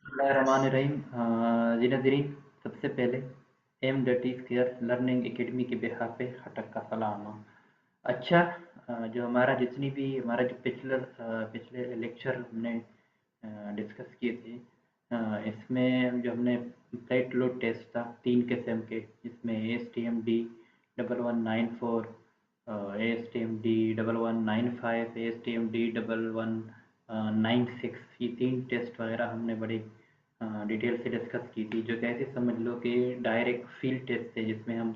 बिस्मिल्लाहिर्रहमानिर्रहीम। जी नाज़रीन, सबसे पहले एम डटी स्क्वायर लर्निंग एकेडमी के बिहाफ पे खटक का सलाम। अच्छा, जो हमारा जितनी भी हमारा जो पिछले लेक्चर हमने डिस्कस किए थे, इसमें जो हमने प्लेट लोड टेस्ट था 3 किस्म के, जिसमें ASTM D1194, ASTM D1195, ASTM D1196, ये 3 टेस्ट वगैरह हमने बड़े डिटेल से डिस्कस की थी। जो कैसे समझ लो कि डायरेक्ट फील्ड टेस्ट थे, जिसमें हम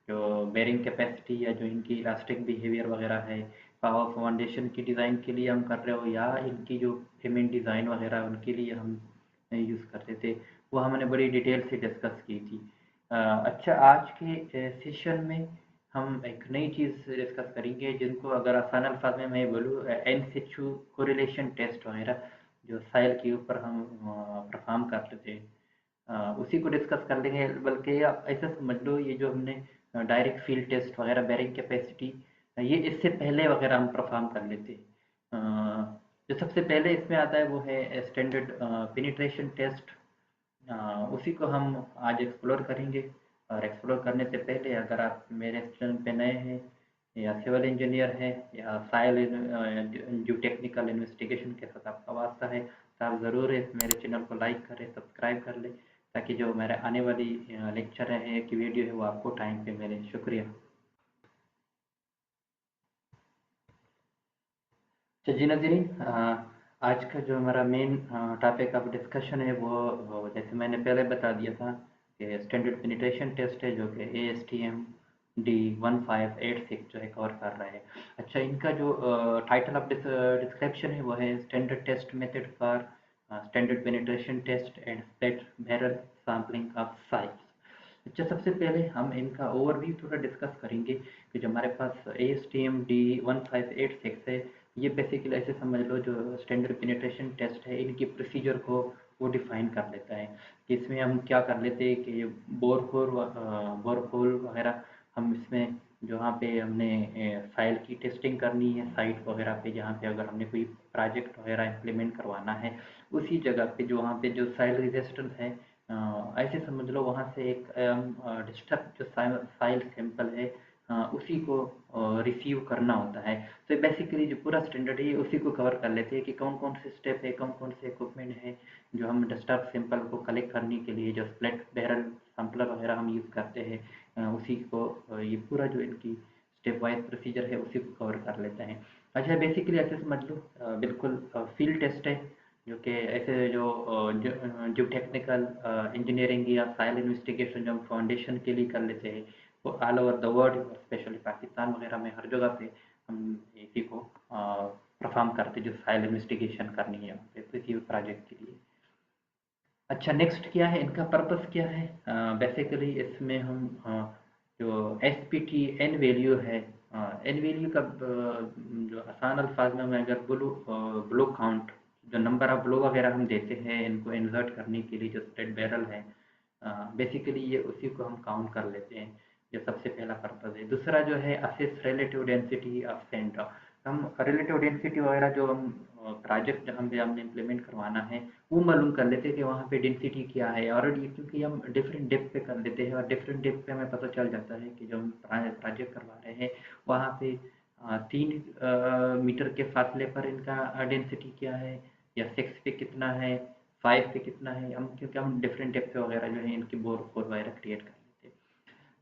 जो बेरिंग कैपेसिटी या जो इनकी इलास्टिक बिहेवियर वगैरह है, पावर फाउंडेशन की डिज़ाइन के लिए हम कर रहे हो, या इनकी जो पेमेंट डिज़ाइन वगैरह उनके लिए हम यूज़ करते थे, वो हमने बड़ी डिटेल से डिस्कस की थी। अच्छा, आज के सेशन में हम एक नई चीज़ डिस्कस करेंगे, जिनको अगर आसान अल्फाज में मैं बोलूँ, एन सिचू कोरिलेशन टेस्ट वगैरह जो साइल के ऊपर हम परफॉर्म करते थे, उसी को डिस्कस कर लेंगे। बल्कि आप ऐसा समझ लो, ये जो हमने डायरेक्ट फील्ड टेस्ट वगैरह बेरिंग कैपेसिटी, ये इससे पहले वगैरह हम परफॉर्म कर लेते हैं। जो सबसे पहले इसमें आता है वो है स्टैंडर्ड पेनिट्रेशन टेस्ट। उसी को हम आज एक्सप्लोर करेंगे। और एक्सप्लोर करने से पहले, अगर आप मेरे चैनल पे नए हैं, या सिविल इंजीनियर है, या साइल जो टेक्निकल इन्वेस्टिगेशन के साथ आपका वास्ता है, तो आप ज़रूर इस मेरे चैनल को लाइक करें, सब्सक्राइब कर लें, ताकि जो मेरे आने वाली लेक्चर है कि वीडियो है वो आपको टाइम पे मिले। शुक्रिया। तो जी नाज़रीन, आज का जो हमारा मेन टॉपिक ऑफ डिस्कशन है वो जैसे मैंने पहले बता दिया था कि स्टैंडर्ड पेनिट्रेशन टेस्ट है, जो कि ASTM D1586 जो है कवर कर रहा है। अच्छा, इनका जो टाइटल ऑफ डिस्क्रिप्शन है वो है standard test method for standard penetration test and split barrel sampling of sites. अच्छा, सबसे पहले हम इनका ओवरव्यू थोड़ा डिस्कस करेंगे कि जो हमारे पास ASTM D1586 है, ये बेसिकली ऐसे समझ लो जो स्टैंडर्ड पेनिट्रेशन टेस्ट है, इनकी प्रोसीजर को वो डिफाइन कर लेता है। कि इसमें हम क्या कर लेते हैं कि बोरहोल वगैरह हम इसमें, जहाँ पे हमने साइल की टेस्टिंग करनी है, साइट वगैरह पे जहाँ पे अगर हमने कोई प्रोजेक्ट वगैरह इम्प्लीमेंट करवाना है, उसी जगह पे जो वहाँ पे जो साइल रेजिस्टेंस है, ऐसे समझ लो वहाँ से एक डिस्टर्ब जो साइल सैंपल है, उसी को रिसीव करना होता है। तो बेसिकली जो पूरा स्टैंडर्ड है उसी को कवर कर लेते हैं कि कौन कौन से स्टेप है, कौन कौन से इक्विपमेंट है जो हम डिस्टर्ब सैंपल को कलेक्ट करने के लिए, जो स्प्लिट बैरल सैम्पलर वगैरह हम यूज़ करते हैं, उसी को ये पूरा जो इनकी स्टेप वाइज प्रोसीजर है उसी को कवर कर लेते हैं। अच्छा, बेसिकली ऐसे समझ लो, बिल्कुल फील्ड टेस्ट है, जो कि ऐसे जो टेक्निकल इंजीनियरिंग या साइल इन्वेस्टिगेशन जो हम फाउंडेशन के लिए कर लेते हैं, वो ऑल ओवर द वर्ल्ड और स्पेशली पाकिस्तान वगैरह में हर जगह पे हम इसी को परफॉर्म करते हैं, जो साइल इन्वेस्टिगेशन करनी है वहाँ पे किसी भी प्रोजेक्ट के लिए। अच्छा, नेक्स्ट क्या है, इनका पर्पस क्या है? बेसिकली इसमें हम जो S P T N value है, एन वैल्यू का जो आसान अल्फाज में मैं अगर बोलूँ, ब्लो काउंट, जो नंबर ऑफ ब्लो वगैरह हम देते हैं इनको इंसर्ट करने के लिए, जो स्प्लिट बैरल है, बेसिकली ये उसी को हम काउंट कर लेते हैं। जो सबसे पहला पर्पज़ है। दूसरा जो है assess relative density of centre. हम रिलेटिव डेंसिटी वगैरह जो हम प्रोजेक्ट जहाँ पे हमने इम्प्लीमेंट करवाना है, वो मालूम कर लेते हैं कि वहाँ पे डेंसिटी क्या है। ऑलरेडी क्योंकि हम डिफरेंट डेप्थ पे कर लेते हैं, और डिफरेंट डेप्थ पे हमें पता चल जाता है कि जो हम प्रोजेक्ट करवा रहे हैं वहाँ पे 3 मीटर के फासले पर इनका डेंसिटी क्या है, या 6 पे कितना है, 5 पे कितना है, हम क्योंकि हम डिफरेंट डेप्थ वगैरह जो है इनकी बोर फोर वगैरह क्रिएट कर लेते हैं।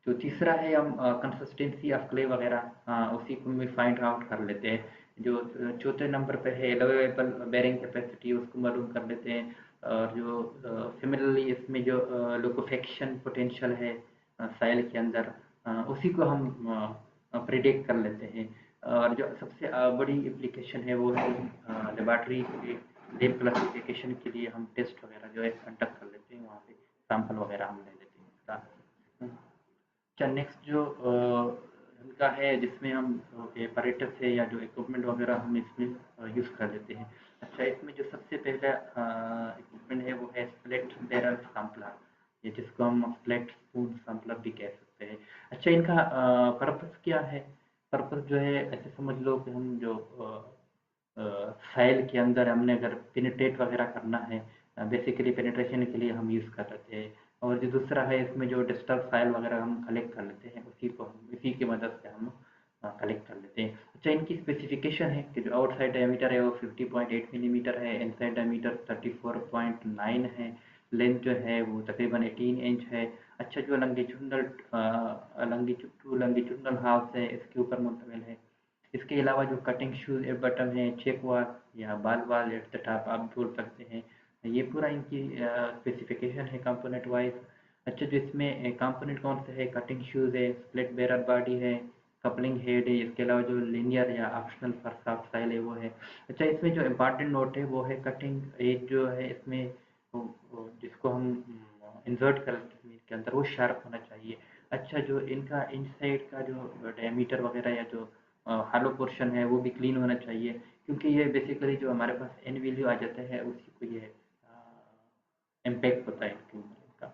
जो तीसरा है, हम कंसिस्टेंसी ऑफ क्ले वगैरह, उसी को भी फाइंड आउट कर लेते हैं। जो चौथे नंबर पे है एलोवेबल बेरिंग कैपेसिटी, उसको मालूम कर लेते हैं। और जो सिमिलरली इसमें जो लिक्विफेक्शन पोटेंशियल है साइल के अंदर, उसी को हम प्रिडिक्ट कर लेते हैं। और जो सबसे बड़ी एप्लीकेशन है वो है लेबॉर्ट्री के लैब क्लासिफिकेशन के लिए हम टेस्ट वगैरह जो है कंडक्ट कर लेते हैं, वहाँ पे सैंपल वगैरह हम ले लेते हैं इसका। अच्छा, नेक्स्ट जो इनका है, जिसमें हम एपरेटस है या जो इक्विपमेंट वगैरह हम इसमें यूज़ कर लेते हैं। अच्छा, इसमें जो सबसे पहला इक्विपमेंट है वो है स्प्लिट बैरल सैंपलर, ये जिसको हम स्प्लिट स्पून सैंपलर भी कह सकते हैं। अच्छा, इनका पर्पस क्या है? पर्पस जो है ऐसे समझ लो कि हम जो फाइल के अंदर हमने अगर पेनिट्रेट वगैरह करना है, बेसिकली पेनिट्रेशन के लिए हम यूज़ कर लेते हैं। और जो दूसरा है इसमें जो डिजिटल फाइल वगैरह हम कलेक्ट कर लेते हैं, उसी की मदद से हम कलेक्ट कर लेते हैं। अच्छा, इनकी स्पेसिफिकेशन है कि जो आउटसाइड डायमीटर है वो 50.8 मिलीमीटर है, इनसाइड डायमीटर 34.9 है, लेंथ जो है वो तकरीबन 18 इंच है। अच्छा, जो लंगिट्यूडनल हाफ है इसके ऊपर मुंतमिल है। इसके अलावा जो कटिंग शूज बटन है, चेक वाल या बाल वाल एट द टॉप आप बोल सकते हैं, ये पूरा इनकी स्पेसिफिकेशन है कंपोनेंट वाइज। अच्छा, जो इसमें कंपोनेंट कौन से है, कटिंग शूज है, स्प्लिट बैरल बॉडी है, कपलिंग हेड है, इसके अलावा जो लिनियर या ऑप्शनल फर्स्ट ऑफ स्टाइल है वो है। अच्छा, इसमें जो इम्पॉर्टेंट नोट है वो है कटिंग एज जो है इसमें जिसको हम इंसर्ट कर के अंदर वो शार्प होना चाहिए। अच्छा, जो इनका इनसाइड का जो डायमीटर वगैरह या जो हॉलो पोर्शन है वो भी क्लीन होना चाहिए, क्योंकि ये बेसिकली जो हमारे पास एन वैल्यू आ जाता है उसी को ये इम्पैक्ट होता है इनके ऊपर इनका।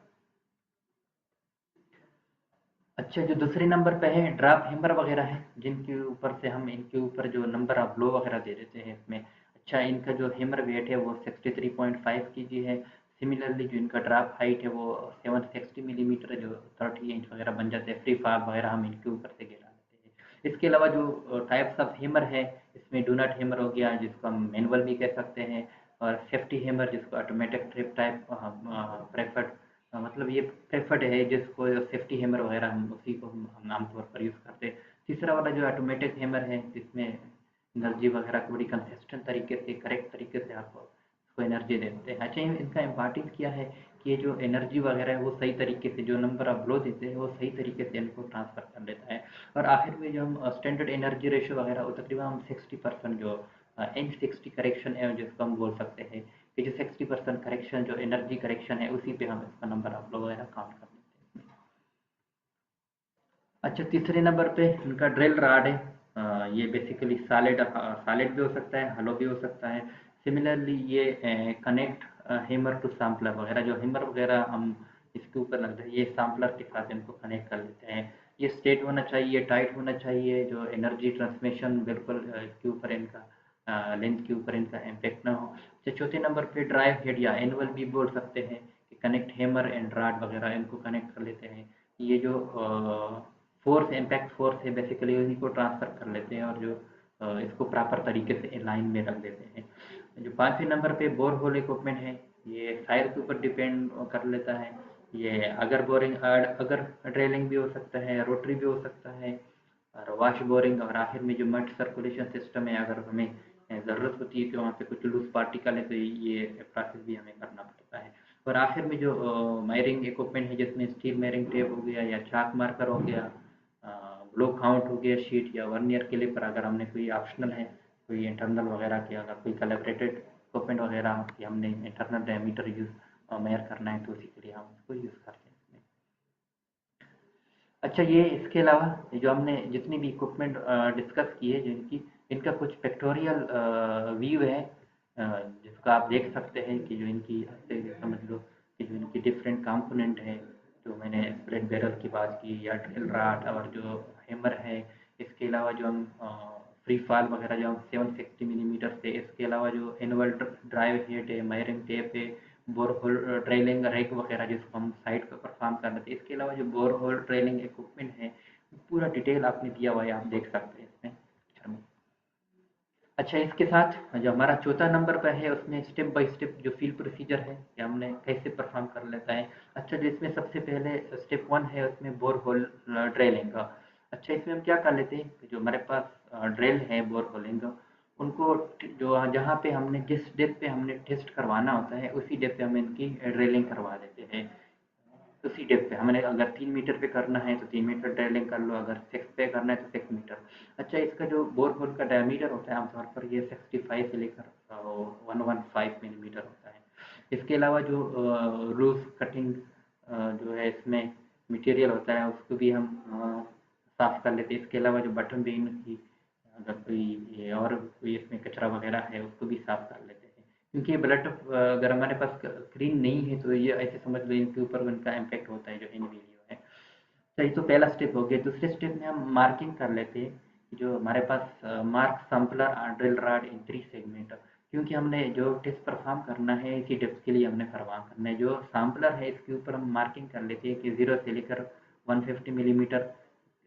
अच्छा, जो दूसरे नंबर पे है ड्रॉप हैमर वगैरह है, जिनके ऊपर से हम इनके ऊपर जो नंबर ऑफ ब्लो वगैरह दे देते हैं इसमें। अच्छा, इनका जो हैमर वेट है वो 63.5 केजी है। सिमिलरली जो इनका ड्रॉप हाइट है वो 760 मिलीमीटर, जो 30 इंच वगैरह बन जाते हैं। फ्री फॉल वगैरह हम इनके ऊपर से गिरा देते हैं। इसके अलावा जो टाइप्स ऑफ हैमर है इसमें डू नॉट हैमर हो गया, जिसको हम मैनुअल भी कह सकते हैं, और सेफ्टी हैमर जिसको ऑटोमेटिक ट्रिप टाइप प्रेफर्ड, मतलब ये प्रेफर्ड है, जिसको सेफ्टी हैमर वगैरह हम उसी को हम आमतौर पर यूज़ करते हैं। तीसरा वाला जो ऑटोमेटिक हैमर है जिसमें एनर्जी वगैरह को बड़ी कंसिस्टेंट तरीके से, करेक्ट तरीके से आपको उसको एनर्जी देते हैं। अच्छा, इनका इम्पॉर्टेंस क्या है कि ये जो एनर्जी वगैरह है वो सही तरीके से, जो नंबर ऑफ ब्लो देते हैं वो सही तरीके से इनको ट्रांसफ़र कर लेता है। और आखिर में जो हम स्टैंडर्ड एनर्जी रेशियो वगैरह वो तकरीबन हम 60% जो N60 करेक्शन है जिसको हम बोल सकते हैं कि जो 60% करेक्शन जो एनर्जी करेक्शन है उसी पे हम इसका नंबर ऑफ ब्लो वगैरह काउंट कर लेते हैं। अच्छा, तीसरे नंबर पे इनका ड्रिल रॉड है। ये बेसिकली सॉलिड भी हो सकता है, हलो भी हो सकता है। सिमिलरली ये कनेक्ट हैमर टू सैम्पलर वगैरह, जो हैमर वगैरह हम इसके ऊपर लगता है ये सैम्पलर के साथ इनको कनेक्ट कर लेते हैं। ये स्ट्रेट होना चाहिए, टाइट होना चाहिए, जो एनर्जी ट्रांसमिशन बिल्कुल इसके ऊपर इनका लेंथ के ऊपर इनका इम्पेक्ट ना हो। तो चौथे नंबर पे ड्राइव हेड या एनुअल भी बोल सकते हैं कि कनेक्ट हैमर एंड रॉड वगैरह इनको कनेक्ट कर लेते हैं। ये जो फोर्स, इम्पैक्ट फोर्स है बेसिकली उन्हीं को ट्रांसफ़र कर लेते हैं, और जो इसको प्रॉपर तरीके से लाइन में रख देते हैं। जो पाँचवें नंबर पे बोर होल इक्विपमेंट है, ये साइज के ऊपर डिपेंड कर लेता है। ये अगर ड्रिलिंग भी हो सकता है, रोटरी भी हो सकता है, और वॉश बोरिंग, और आखिर में जो मड सर्कुलेशन सिस्टम है, अगर हमें ज़रूरत होती है कि वहाँ पे कुछ लूज पार्टिकल है तो ये प्रोसेस भी हमें करना पड़ता है। और आखिर में जो मायरिंग इक्विपमेंट है जिसमें स्टील मायरिंग टेप हो गया या चाक मार्कर हो गया, ब्लो काउंट हो गया शीट या वर्नियर के लिए, पर अगर हमने कोई ऑप्शनल है, कोई इंटरनल वगैरह की, अगर कोई कैलिब्रेटेड इक्विपमेंट वगैरह कि हमने इंटरनल डायमीटर यूज़ मेजर करना है तो उसी के लिए हम उसको यूज़ करते हैं इसमें। अच्छा, ये इसके अलावा जो हमने जितनी भी इक्विपमेंट डिस्कस की है, जिनकी इनका कुछ पिक्टोरियल व्यू है, जिसका आप देख सकते हैं कि जो इनकी ऐसे समझ लो कि जो इनकी डिफरेंट कंपोनेंट है, जो मैंने स्प्लिट बैरल की बात की या ड्रिल रॉड और जो हैमर है। इसके अलावा जो हम फ्री फॉल वगैरह जो हम 760 मिलीमीटर से, इसके अलावा जो एनुअल ड्राइव हेड है, मायरिंग टेप है, बोरहोल ड्रिलिंग रैक वगैरह जिसको हम साइट पर परफॉर्म कर लेते हैं। इसके अलावा जो बोरहोल ड्रिलिंग इक्विपमेंट है पूरा डिटेल आपने दिया हुआ है, आप देख सकते हैं इसमें पिक्चर में। अच्छा, इसके साथ जो हमारा चौथा नंबर पर है उसमें स्टेप बाय स्टेप जो फील प्रोसीजर है कि हमने कैसे परफॉर्म कर लेता है। अच्छा, जो इसमें सबसे पहले स्टेप वन है उसमें बोर होल ड्रिलिंग का। अच्छा, इसमें हम क्या कर लेते हैं कि जो हमारे पास ड्रिल है बोर होलिंग का, उनको जो जहाँ पे हमने जिस डेप्थ पे हमने टेस्ट करवाना होता है उसी डेप्थ पे हम इनकी ड्रिलिंग करवा देते हैं। उसी डेप्थ पे हमने अगर 3 मीटर पे करना है तो 3 मीटर ड्रिलिंग कर लो, अगर 6 पे करना है तो 6 मीटर। अच्छा, इसका जो बोर होल का डायमीटर होता है आमतौर पर ये 65 से लेकर 115 मिलीमीटर होता है। इसके अलावा जो लूज कटिंग जो है इसमें मटेरियल होता है उसको भी हम साफ कर लेते हैं। इसके अलावा जो बटन बीन की अगर कोई और कोई इसमें कचरा वगैरह है उसको भी साफ कर लेते हैं, क्योंकि ये ब्लड अगर हमारे पास क्रीम नहीं है तो ये ऐसे समझ लो इनके ऊपर उनका इम्पैक्ट होता है जो इन वीडियो है। तो ये तो पहला स्टेप हो गया। दूसरे स्टेप में हम मार्किंग कर लेते हैं। जो हमारे पास मार्क सैम्पलर ड्रिल रॉड इन 3 सेगमेंट, क्योंकि हमने जो टेस्ट परफॉर्म करना है इसी डेप्थ के लिए हमने परफॉर्म करना है। जो सैम्पलर है इसके ऊपर हम मार्किंग कर लेते हैं कि 0 से लेकर 150 मिलीमीटर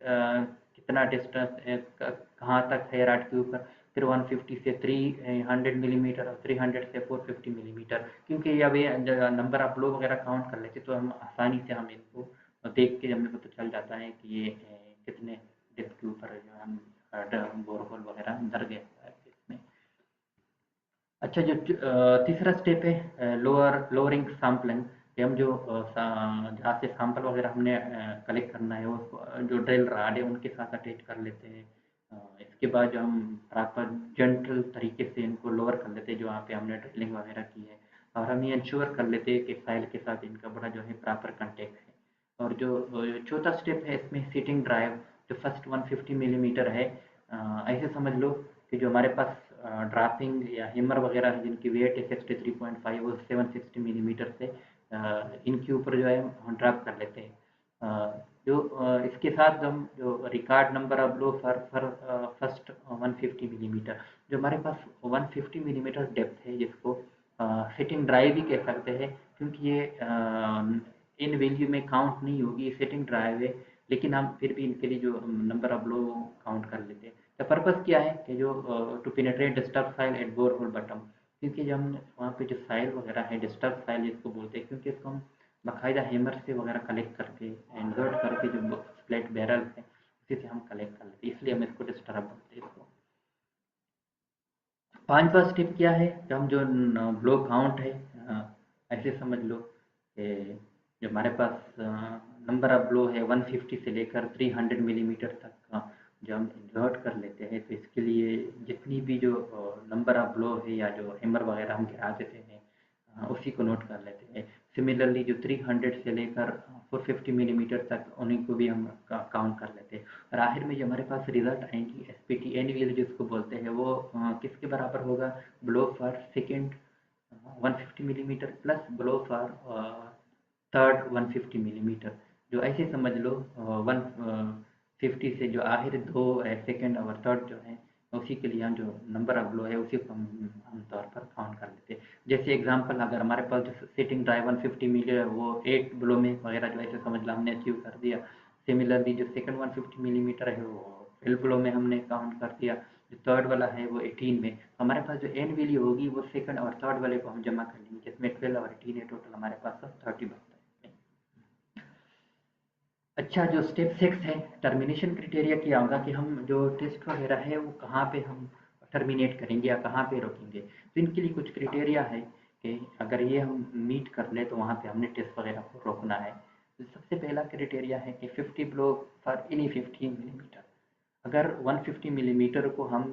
कितना डिस्टेंस कहाँ तक है रॉड के ऊपर, फिर 150 से 300 मिलीमीटर और 300 से 450 मिलीमीटर। क्योंकि अब ये नंबर ऑफ ब्लो वगैरह काउंट कर लेते तो हम आसानी से हम इनको देख के हमें पता चल जाता है कि ये कितने डेप्थ के ऊपर जो हम बोरहोल वगैरह दर गया है इसमें। अच्छा, जो तीसरा स्टेप है लोअरिंग सैम्पलिंग, कि हम जो जहाँ से सैंपल वगैरह हमने कलेक्ट करना है वो जो ड्रिल रॉड है उनके साथ अटैच कर लेते हैं। इसके बाद जो हम प्रॉपर जेंटल तरीके से इनको लोअर कर लेते हैं जो वहाँ पे हमने ड्रिलिंग वगैरह की है, और हम ये इंश्योर कर लेते हैं कि साइल के साथ इनका बड़ा जो है प्रॉपर कंटेक्ट है। और जो चौथा स्टेप है इसमें सीटिंग ड्राइव, जो फर्स्ट 150 मिलीमीटर है, ऐसे समझ लो कि जो हमारे पास ड्रापिंग या हेमर वगैरह है जिनकी वेट है 63.5, वो 760 मिलीमीटर से इनके ऊपर जो है हम ड्रॉप कर लेते हैं। जो इसके साथ हम जो record number of blow for first 150 millimetre, जो हमारे पास 150 मिलीमीटर डेप्थ है जिसको सेटिंग ड्राइव भी कह सकते हैं, क्योंकि ये इन वैल्यू में काउंट नहीं होगी, सेटिंग ड्राइव है, लेकिन हम फिर भी इनके लिए जो नंबर ऑफ ब्लो काउंट कर लेते हैं। तो पर्पस क्या है कि जो to penetrate disturb soil at bore hole bottom, क्योंकि जब हम वहाँ पे जो साइल वगैरह है डिस्टर्ब साइल जिसको बोलते हैं, क्योंकि इसको हम बाकायदा हेमर से वगैरह कलेक्ट करके इंसर्ट करके जो स्प्लिट बैरल है उसी से हम कलेक्ट कर लेते हैं, इसलिए हम इसको डिस्टर्ब बोलते हैं इसको। पांचवा स्टेप क्या है, जब हम जो ब्लो काउंट है, ऐसे समझ लो कि जो हमारे पास नंबर ऑफ ब्लो है 150 से लेकर 300 मिलीमीटर तक का जो हम इंसर्ट कर लेते हैं, तो इसके लिए जितनी भी जो नंबर ऑफ ब्लो है या जो हेमर वगैरह हम गिरा देते हैं उसी को नोट कर लेते हैं। सिमिलरली जो 300 से लेकर 450 मिलीमीटर तक उन्हीं को भी हम काउंट कर लेते हैं। और आखिर में जो हमारे पास रिजल्ट आएंगी SPT एनवीएल जिसको बोलते हैं, वो किसके बराबर होगा, blow for second 150 millimetre plus blow for third 150 millimetre. जो ऐसे समझ लो 150 से जो आखिर दो सेकेंड और थर्ड जो है उसी के लिए हम जो नंबर ऑफ ब्लो है उसी को हम आमतौर पर काउंट कर लेते हैं। जैसे एग्जांपल, अगर हमारे पास जो सिटिंग ड्राइव 150 मिली है वो 8 ब्लो में वगैरह जो ऐसे समझ लो हमने अचीव कर दिया। सिमिलरली जो सेकंड 150 मिलीमीटर है वो 12 ब्लो में हमने काउंट कर दिया। जो थर्ड वाला है वो 18 में। हमारे पास जो एन वैल्यू होगी वो सेकंड और थर्ड वाले को हम जमा कर लेंगे, जिसमें 12 और 18 है, टोटल हमारे पास 30 बनता है। अच्छा, जो स्टेप 6 है टर्मिनेशन क्राइटेरिया, क्या होगा कि हम जो टेस्ट वगैरह है वो कहाँ पे हम टर्मिनेट करेंगे या कहाँ पे रोकेंगे। तो इनके लिए कुछ क्राइटेरिया है कि अगर ये हम मीट कर ले तो वहाँ पे हमने टेस्ट वगैरह को रोकना है। तो सबसे पहला क्राइटेरिया है कि 50 ब्लो फॉर एनी 15 मिलीमीटर। अगर 150 मिलीमीटर को हम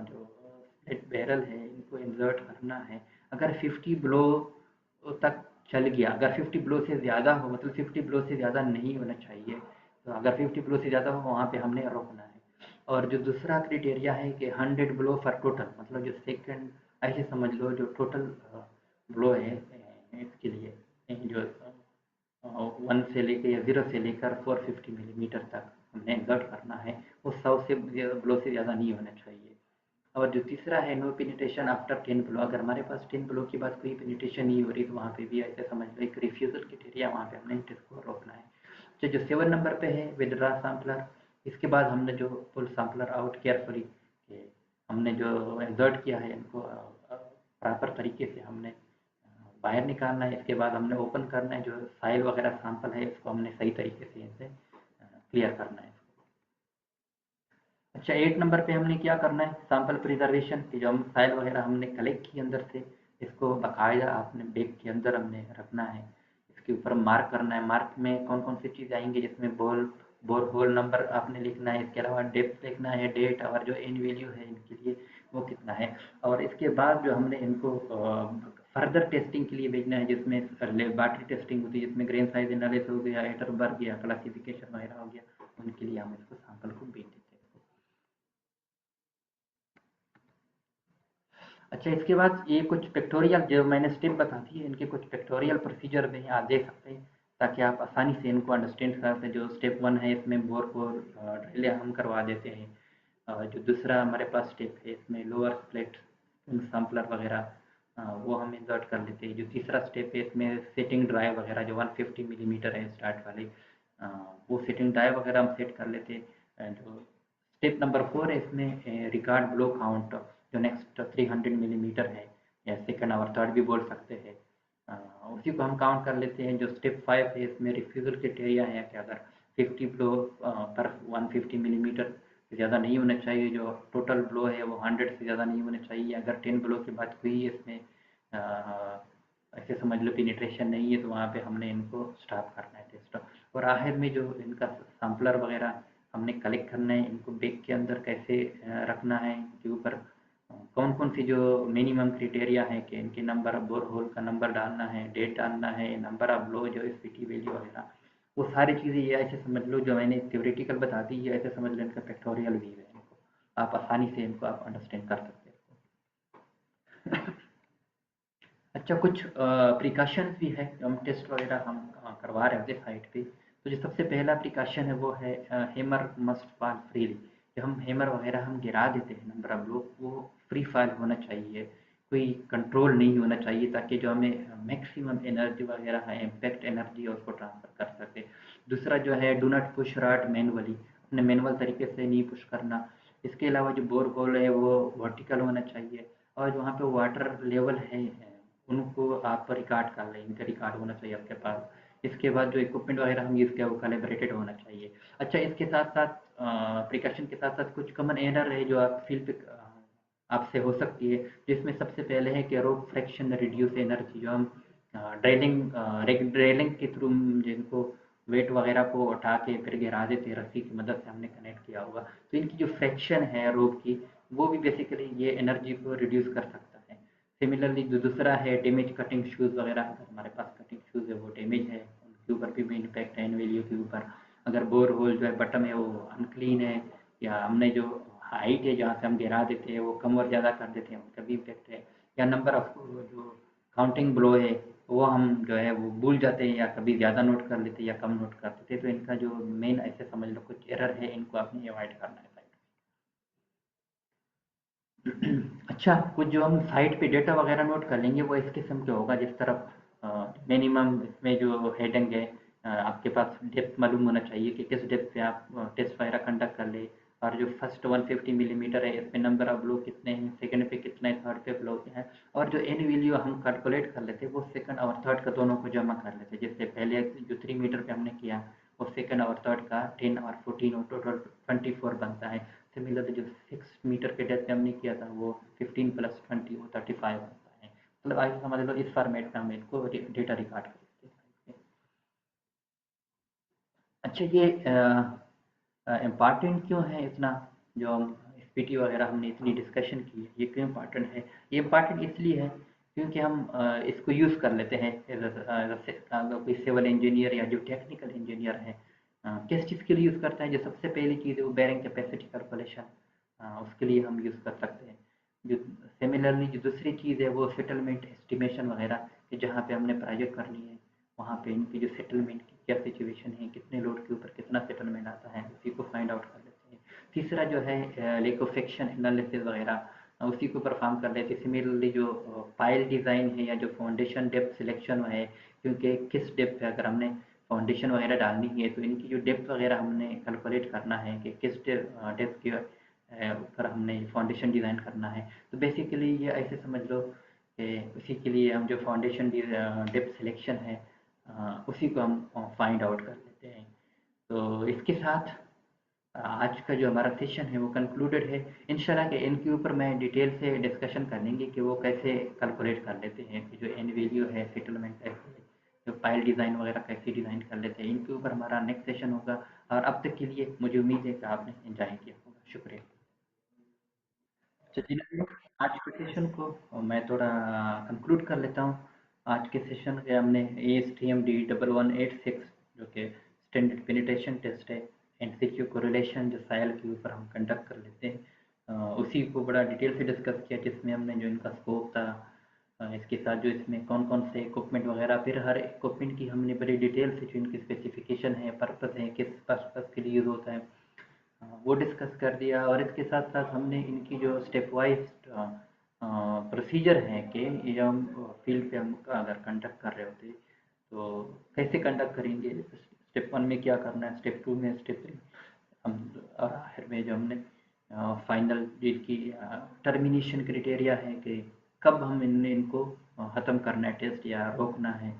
जो स्प्लिट बैरल है इनको इंसर्ट करना है, अगर 50 ब्लो तक चल गया, अगर 50 ब्लो से ज़्यादा हो, मतलब 50 ब्लो से ज़्यादा नहीं होना चाहिए, तो अगर 50 ब्लो से ज़्यादा हो वहाँ पे हमने रोकना है। और जो दूसरा क्राइटेरिया है कि 100 ब्लो फॉर टोटल, मतलब जो सेकंड ऐसे समझ लो जो टोटल ब्लो है इसके लिए जो 1 से लेकर या 0 से लेकर 450 मिलीमीटर तक हमने इंसर्ट करना है, वो 100 से ब्लो से ज़्यादा नहीं होना चाहिए। और जो तीसरा है नो पेनिट्रेशन आफ्टर 10 ब्लो, अगर हमारे पास 10 ब्लो के बाद कोई पेनिट्रेशन नहीं हो रही तो वहाँ पे भी ऐसे समझ लो एक रिफ्यूज़ल क्राइटेरिया, वहाँ पे हमने टेस्ट को रोकना है। तो जो 7 नंबर पे है विदड्रा सैम्पलर, इसके बाद हमने जो पुल सैम्पलर आउट केयरफुली, हमने जो इंसर्ट किया है इनको प्रॉपर तरीके से हमने बाहर निकालना है। इसके बाद हमने ओपन करना है, जो फाइल वगैरह सैंपल है इसको हमने सही तरीके से इनसे क्लियर करना है। अच्छा, 8 नंबर पे हमने क्या करना है, सैंपल प्रिजर्वेशन की, जो हम फाइल वगैरह हमने कलेक्ट की अंदर से इसको बाकायदा आपने बैग के अंदर हमने रखना है। इसके ऊपर मार्क करना है, मार्क में कौन कौन सी चीज़ आएंगी, जिसमें बोर होल नंबर आपने लिखना है, इसके अलावा डेप्थ लिखना है, डेट और जो एन वैल्यू है इनके लिए वो कितना है। और इसके बाद जो हमने इनको फर्दर टेस्टिंग के लिए भेजना है, जिसमें लेबॉरेटरी टेस्टिंग होती है, जिसमें ग्रेन साइज एनालिसिस हो गया, एटरबर्ग या क्लासिफिकेशन वगैरह हो गया, उनके लिए हम इसको सैंपल को भेज देते हैं। अच्छा, इसके बाद ये कुछ पिक्टोरियल जो मैंने स्टेप बता दी है, इनके कुछ पिक्टोरियल प्रोसीजर भी आप देख सकते हैं, ताकि आप आसानी से इनको अंडरस्टैंड कर सकते। जो स्टेप 1 है इसमें बोर को ड्रिल हम करवा देते हैं। जो दूसरा हमारे पास स्टेप है इसमें लोअर स्प्लिट सैम्पलर वगैरह वो हम इंसर्ट कर लेते हैं। जो तीसरा स्टेप है इसमें सेटिंग ड्राइव वगैरह जो 150 मिलीमीटर है स्टार्ट वाली, वो सेटिंग ड्राइव वगैरह हम सेट कर लेते हैं। जो स्टेप नंबर 4 है इसमें रिकॉर्ड ब्लो काउंट जो नेक्स्ट 300 मिलीमीटर है, या सेकंड और थर्ड भी बोल सकते हैं, उसी को हम काउंट कर लेते हैं। जो स्टेप 5 है इसमें रिफ्यूज़ल क्राइटेरिया है कि अगर 50 ब्लो पर 150 मिलीमीटर से ज़्यादा नहीं होना चाहिए, जो टोटल ब्लो है वो 100 से ज़्यादा नहीं होना चाहिए। अगर 10 ब्लो के बाद कोई इसमें ऐसे समझ लो पेनिट्रेशन नहीं है तो वहाँ पे हमने इनको स्टॉप करना है टेस्ट। और आखिर में जो इनका सैम्पलर वगैरह हमने कलेक्ट करना है, इनको बैग के अंदर कैसे रखना है, इनके ऊपर कौन कौन सी जो मिनिमम क्राइटेरिया है कि इनके नंबर ऑफ बोर होल का नंबर डालना है, डेट डालना है, नंबर ऑफ ब्लो जो एसपीटी वैल्यू वगैरह, वो सारी चीज़ें ये ऐसे समझ लो जो मैंने थ्योरेटिकल बता दी, ये ऐसे समझ लो इनका फैक्टोरियल व्यू है। इनको आप आसानी से इनको आप अंडरस्टैंड कर सकते हो। अच्छा, कुछ प्रिकॉशंस भी है जो हम टेस्ट वगैरह हम करवा रहे होते साइट पे। तो जो सबसे पहला प्रिकॉशन है वो है हैमर मस्ट फॉल फ्रीली। जो हम हैमर वगैरह हम गिरा देते हैं नंबर ऑफ लोग, वो फ्री फॉल होना चाहिए, कोई कंट्रोल नहीं होना चाहिए, ताकि जो हमें मैक्सिमम एनर्जी वगैरह है, इम्पैक्ट एनर्जी है, उसको ट्रांसफ़र कर सके। दूसरा जो है do not push rod manually, अपने मैनुअल तरीके से नहीं पुश करना। इसके अलावा जो बोर होल है वो वर्टिकल होना चाहिए, और जो वहाँ पे वाटर लेवल है उनको आप रिकॉर्ड कर लें, इनका रिकॉर्ड होना चाहिए आपके पास। इसके बाद जो इक्विपमेंट वगैरह हम यूज़ किया वो कैलिब्रेटेड होना चाहिए। अच्छा, इसके साथ साथ प्रिकॉशन के साथ साथ कुछ कॉमन एरर है जो आप फील्ड पे आपसे हो सकती है, जिसमें सबसे पहले है कि रोप फ्रैक्शन रिड्यूस एनर्जी। जो हम ड्रेलिंग के थ्रू जिनको वेट वगैरह को उठा के फिर गिरा देते हैं, रस्सी की मदद से हमने कनेक्ट किया होगा, तो इनकी जो फ्रैक्शन है रोप की, वो भी बेसिकली ये एनर्जी को रिड्यूस कर सकता है। सिमिलरली जो दूसरा है डैमेज कटिंग शूज़ वगैरह, अगर हमारे पास कटिंग शूज़ है वो डैमेज है, उनके ऊपर भी इम्पैक्ट है इन वैल्यू के ऊपर। अगर बोर होल जो है बटन है वो अनक्लीन है, या हमने जो हाइट है जहाँ से हम गिरा देते हैं वो कम और ज़्यादा कर देते हैं, उनका भी इम्पैक्ट है। या नंबर ऑफ जो काउंटिंग ब्लो है वो हम जो है वो भूल जाते हैं, या कभी ज़्यादा नोट कर लेते हैं या कम नोट कर देते हैं। तो इनका जो मेन ऐसे समझ लो कुछ एरर है, इनको आपने अवॉइड करना है साइड में। अच्छा, कुछ जो हम साइट पे डेटा वगैरह नोट कर लेंगे वो इस किस्म के होगा, जिस तरफ मिनिमम इसमें जो हेडिंग है, आपके पास डेप्थ मालूम होना चाहिए कि किस डेप्थ पे आप टेस्ट वगैरह कंडक्ट कर ले। और जो फर्स्ट 150 मिलीमीटर है इसमें नंबर ऑफ ब्लो कितने हैं, सेकंड पे कितना है, थर्ड पे ब्लो क्या है। और जो एन वैल्यू हम कैलकुलेट कर लेते हैं वो सेकंड और थर्ड का दोनों को जमा कर लेते हैं। जैसे पहले जो 3 मीटर पे हमने किया वो सेकंड और थर्ड का 10 और 14 और टोटल 24 बनता है। सिमिलरली जो 6 मीटर के डेप्थ पे हमने किया था वो 15 प्लस 20 वो 35 बनता है। मतलब आगे समझ लो इस फॉर्मेट में हम इनको डेटा रिकॉर्ड करते हैं। अच्छा, ये इम्पॉर्टेंट क्यों है इतना, जो हम एसपीटी वगैरह हमने इतनी डिस्कशन की है, ये क्यों इम्पॉर्टेंट है? ये इम्पॉर्टेंट इसलिए है क्योंकि हम इसको यूज़ कर लेते हैं अगर कोई सिविल इंजीनियर या जो टेक्निकल इंजीनियर है, किस चीज़ के लिए यूज़ करता है? जो सबसे पहली चीज़ है वो बेयरिंग कैपेसिटी कैलकुलेशन, उसके लिए हम यूज़ कर सकते हैं। जो सिमिलरली जो दूसरी चीज़ है वो सेटलमेंट एस्टिमेशन वगैरह, कि जहाँ पे हमने प्रोजेक्ट करनी है वहाँ पे इनकी जो सेटलमेंट की क्या सिचुएशन है, कितने लोड के ऊपर कितना सेटलमेंट आता है, उसी को फाइंड आउट कर लेते हैं। तीसरा जो है लिक्विफेक्शन एनालिसिस वगैरह, उसी को परफॉर्म कर लेते हैं। सिमिलरली जो पाइल डिज़ाइन है या जो फाउंडेशन डेप्थ सिलेक्शन है, क्योंकि किस डेप्थ पे अगर हमने फाउंडेशन वगैरह डालनी है तो इनकी जो डेप्थ वगैरह हमने कैलकुलेट करना है कि किस डेप्थ के ऊपर हमने फाउंडेशन डिज़ाइन करना है। तो बेसिकली ये ऐसे समझ लो कि उसी के लिए हम जो फाउंडेशन डेप्थ सिलेक्शन है, उसी को हम फाइंड आउट कर लेते हैं। तो इसके साथ आज का जो हमारा सेशन है वो कंक्लूडेड है। इंशाल्लाह के इनके ऊपर मैं डिटेल से डिस्कशन करेंगे कि वो कैसे कैलकुलेट कर लेते हैं, कि जो एन वैल्यू है, सेटलमेंट है, जो फाइल डिज़ाइन वगैरह कैसे डिज़ाइन कर लेते हैं, इनके ऊपर हमारा नेक्स्ट सेशन होगा। और अब तक के लिए मुझे उम्मीद है कि आपने एंजॉय किया होगा। शुक्रिया। चलिए, आज के सेशन को मैं थोड़ा कंक्लूड कर लेता हूँ। आज के सेशन के हमने ASTM D1118 जो कि स्टैंडर्ड पेनिट्रेशन टेस्ट है, एमसीक्यू कोरिलेशन जो साइल के ऊपर हम कंडक्ट कर लेते हैं, उसी को बड़ा डिटेल से डिस्कस किया, जिसमें हमने जो इनका स्कोप था, इसके साथ जो इसमें कौन कौन से इक्विपमेंट वगैरह, फिर हर इक्विपमेंट की हमने बड़ी डिटेल से जो इनकी स्पेसिफिकेशन है, पर्पस है, किस पर्पस के लिए यूज़ होता है, वो डिस्कस कर दिया। और इसके साथ साथ हमने इनकी जो स्टेप वाइज प्रोसीजर हैं कि ये हम फील्ड पे हम अगर कंडक्ट कर रहे होते तो कैसे कंडक्ट करेंगे, स्टेप 1 में क्या करना है, स्टेप 2 में, स्टेप 3 हम, और आखिर में जो हमने फाइनल जिनकी टर्मिनेशन क्राइटेरिया है कि कब हम इनको ख़त्म करना है टेस्ट या रोकना है,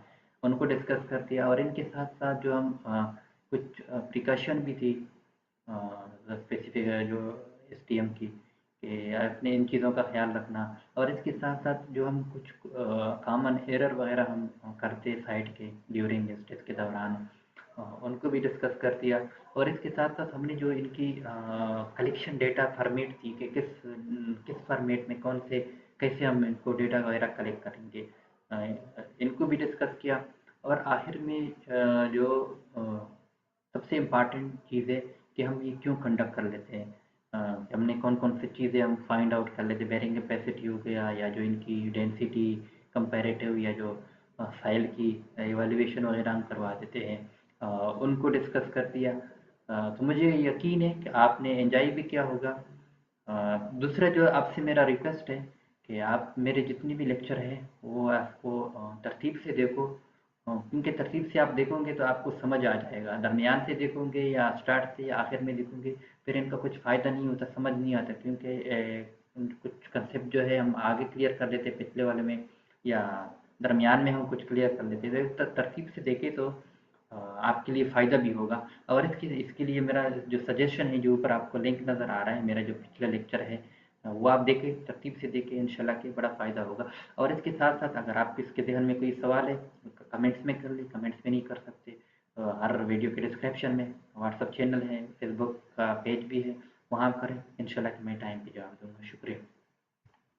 उनको डिस्कस कर दिया। और इनके साथ साथ जो हम कुछ प्रिकॉशन भी थी स्पेसिफिक जो एसटीएम की, कि अपने इन चीज़ों का ख्याल रखना। और इसके साथ साथ जो हम कुछ कॉमन एरर वगैरह हम करते साइट के ड्यूरिंग टेस्ट के दौरान, उनको भी डिस्कस कर दिया। और इसके साथ साथ हमने जो इनकी कलेक्शन डेटा फॉर्मेट थी कि किस किस फॉर्मेट में कौन से कैसे हम इनको डेटा वगैरह कलेक्ट करेंगे, इनको भी डिस्कस किया। और आखिर में जो सबसे इम्पॉर्टेंट चीज़ है कि हम ये क्यों कंडक्ट कर लेते हैं, हमने कौन कौन सी चीज़ें हम फाइंड आउट कर लेते हैं, बेरिंग कैपेसिटी हो गया या जो इनकी डेंसिटी कंपैरेटिव, या जो फाइल की एवेल्यूएशन वगैरह हम करवा देते हैं, उनको डिस्कस कर दिया। तो मुझे यकीन है कि आपने एंजॉय भी किया होगा। दूसरा जो आपसे मेरा रिक्वेस्ट है कि आप मेरे जितने भी लेक्चर हैं वो आपको तरतीब से देखो, क्योंकि तरतीब से आप देखोगे तो आपको समझ आ जाएगा। दरमियान से देखोगे या स्टार्ट से या आखिर में देखोगे फिर इनका कुछ फ़ायदा नहीं होता, समझ नहीं आता, क्योंकि कुछ कंसेप्ट जो है हम आगे क्लियर कर लेते पिछले वाले में, या दरमियान में हम कुछ क्लियर कर लेते हैं। तो तरतीब से देखें तो आपके लिए फ़ायदा भी होगा। और इसके इसके लिए मेरा जो सजेशन है, जो ऊपर आपको लिंक नज़र आ रहा है, मेरा जो पिछला लेक्चर है वो आप देखें, तरतीब से देखें, इंशाल्लाह कि बड़ा फ़ायदा होगा। और इसके साथ साथ अगर आपके इसके ज़हन में कोई सवाल है कमेंट्स में कर लें, कमेंट्स में नहीं कर सकते हर वीडियो के डिस्क्रिप्शन में व्हाट्सअप चैनल है, फेसबुक का पेज भी है, वहाँ करें, इंशाल्लाह कि मैं टाइम पे जवाब दूँगा। शुक्रिया।